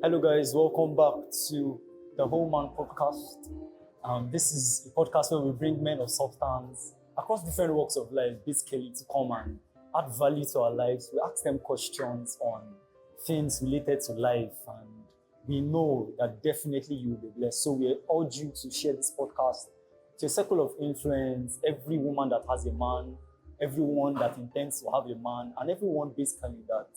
Hello, guys. Welcome back to the Whole Man podcast. This is a podcast where we bring men of substance across different walks of life, basically, to come and add value to our lives. We ask them questions on things related to life, and we know that definitely you will be blessed. So we urge you to share this podcast to a circle of influence, every woman that has a man, everyone that intends to have a man, and everyone basically that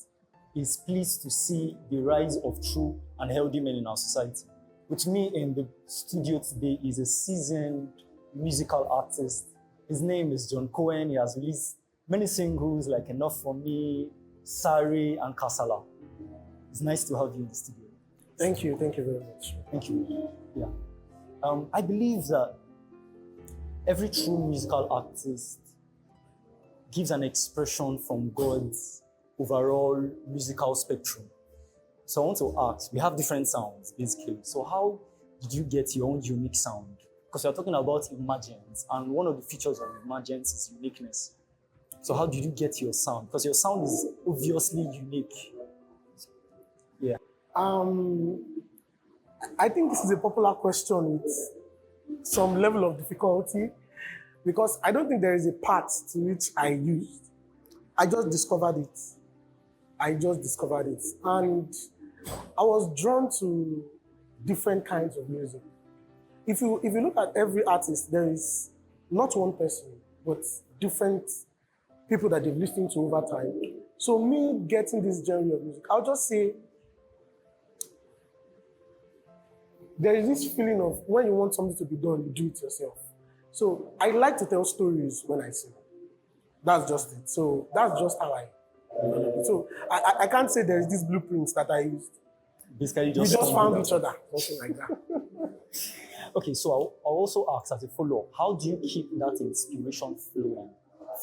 is pleased to see the rise of true and healthy men in our society. With me in the studio today is a seasoned musical artist. His name is John Cohen. He has released many singles like Enough For Me, Sari, and Kasala. It's nice to have you in the studio. Thank you very much. Thank you. Yeah. I believe that every true musical artist gives an expression from God's overall musical spectrum. So I want to ask, we have different sounds basically. So how did you get your own unique sound? Because you're talking about emergence, and one of the features of emergence is uniqueness. So how did you get your sound? Because your sound is obviously unique. Yeah. I think this is a popular question with some level of difficulty because I don't think there is a part to which I used. I just discovered it. And I was drawn to different kinds of music. If you look at every artist, there is not one person, but different people that they've listened to over time. So me getting this genre of music, I'll just say there is this feeling of when you want something to be done, you do it yourself. So I like to tell stories when I sing. That's just it. So that's just how I. So I can't say there is this blueprint that I used. Basically, We just found each other, something like that. Okay, so I'll also ask as a follow-up, how do you keep that inspiration flowing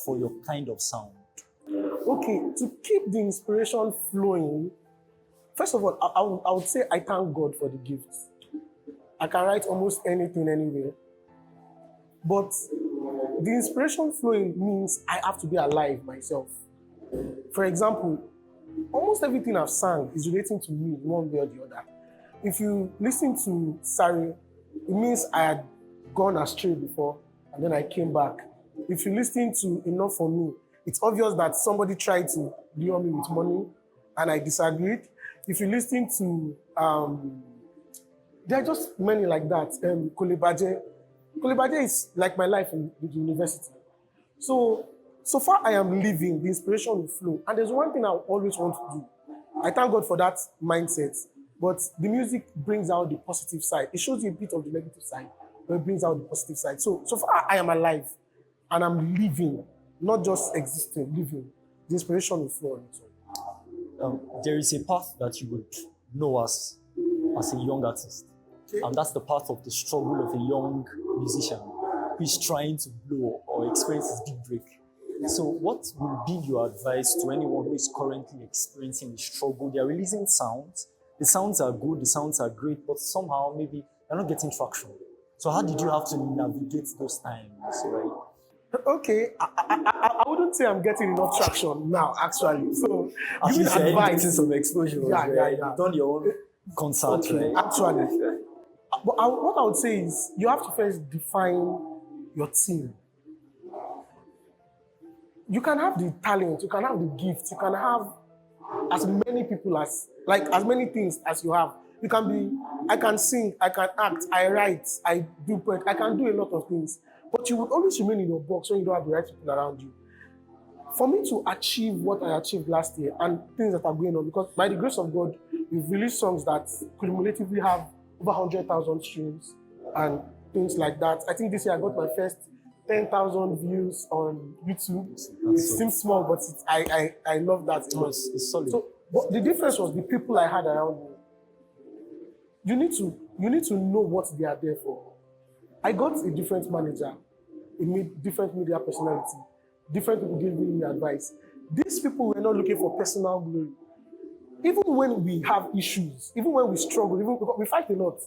for your kind of sound? Okay, to keep the inspiration flowing, first of all, I would say I thank God for the gift. I can write almost anything anywhere. But the inspiration flowing means I have to be alive myself. For example, almost everything I've sang is relating to me one way or the other. If you listen to Sari, it means I had gone astray before and then I came back. If you listen to Enough For Me, it's obvious that somebody tried to lure me with money and I disagreed. If you listen to, there are just many like that. Kolebaje is like my life in the university. So far I am living, the inspiration will flow. And there's one thing I always want to do. I thank God for that mindset. But the music brings out the positive side. It shows you a bit of the negative side, but it brings out the positive side. So far I am alive and I'm living, not just existing, living. The inspiration will flow on its own. There is a path that you would know as a young artist. Okay. And that's the path of the struggle of a young musician who is trying to blow or experience his big break. So what will be your advice to anyone who is currently experiencing a struggle? They are releasing sounds. The sounds are good, the sounds are great, but somehow maybe they're not getting traction. So how did you have to navigate those times, right? Okay, I wouldn't say I'm getting enough traction now, actually. So As you giving said, advice, getting some exposure, Yeah. You've done your own concert, okay, right? actually. But what I would say is you have to first define your team. You can have the talent, you can have the gift, you can have as many people as many things as you have. You can be, I can sing, I can act, I write, I do poetry, I can do a lot of things. But you would always remain in your box when you don't have the right people around you. For me to achieve what I achieved last year and things that are going on, because by the grace of God, we've released songs that cumulatively have over 100,000 streams and things like that. I think this year I got my first 10,000 views on YouTube. It seems small, but I love that. It's solid. So, but the difference was the people I had around me. You need to know what they are there for. I got a different manager, different media personality, different people giving me advice. These people were not looking for personal glory. Even when we have issues, even when we struggle, we fight a lot.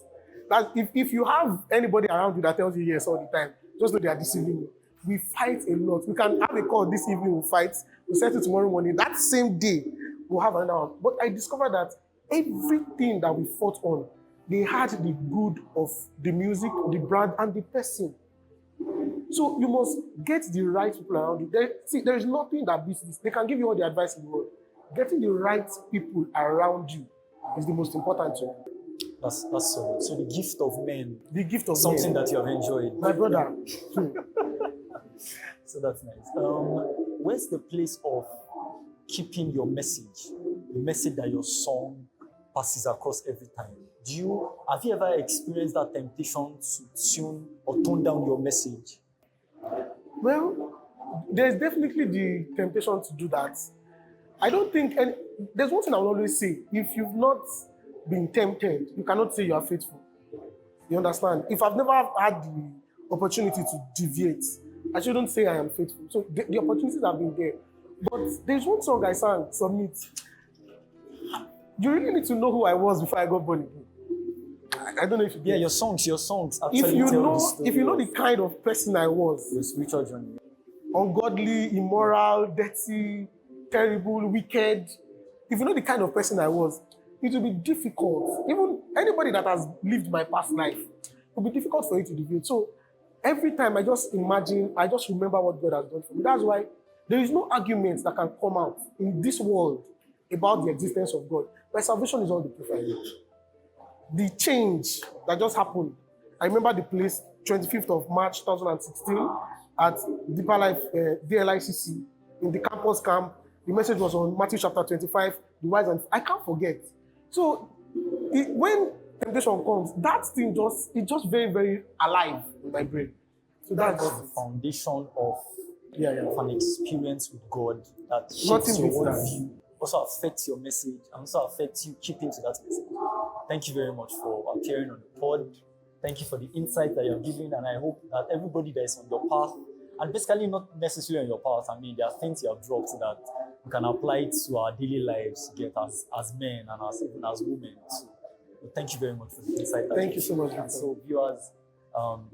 That if you have anybody around you that tells you yes all the time, just know they are deceiving you. We fight a lot. We can have a call this evening, we'll fight. We'll settle tomorrow morning. That same day, we'll have another one. But I discovered that Everything that we fought on, they had the good of the music, the brand, and the person. So you must get the right people around you. There is nothing that beats this. They can give you all the advice in the world. Getting the right people around you is the most important thing. That's so. So the gift of men. The gift of Something men. that you have enjoyed. My brother. So that's nice. Where's the place of keeping your message, the message that your song passes across every time? Have you ever experienced that temptation to tune or tone down your message? Well, there's definitely the temptation to do that. I don't think there's one thing I will always say: if you've not been tempted, you cannot say you are faithful. You understand? If I've never had the opportunity to deviate, I shouldn't say I am faithful. So the opportunities have been there. But there's one song I sang, Submit. You really need to know who I was before I got born again. I don't know if you Yeah, your songs actually if you tell know the story. if you know the kind of person I was, your spiritual journey. ungodly, immoral, dirty, terrible, wicked. If you know the kind of person I was, it will be difficult. Even anybody that has lived my past life, it will be difficult for you to deviate. So every time I just remember what God has done for me. That's why there is no argument that can come out in this world about the existence of God. My salvation is all the proof I need. The change that just happened. I remember the place, 25th of March 2016, at Deeper Life DLICC in the campus camp. The message was on Matthew chapter 25, the wise and I can't forget. So when temptation comes, that thing just very, very alive in my brain. So that's the foundation of an experience with God that shapes Nothing your beats that. worldview, also affects your message, and also affects you keeping to that message. Thank you very much for appearing on the pod. Thank you for the insight that you're giving, and I hope that everybody that is on your path, and basically not necessarily on your path, I mean, there are things you have dropped that we can apply to our daily lives, as men and even as women too. So thank you very much for the insight. Thank you so much. And so viewers,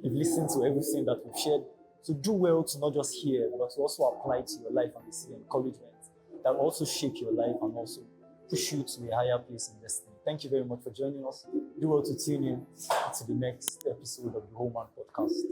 you've listened to everything that we've shared. So do well to not just hear, but to also apply to your life and receive encouragement that will also shape your life and also push you to a higher place in destiny. Thank you very much for joining us. Do well to tune in to the next episode of the Whole Man Podcast.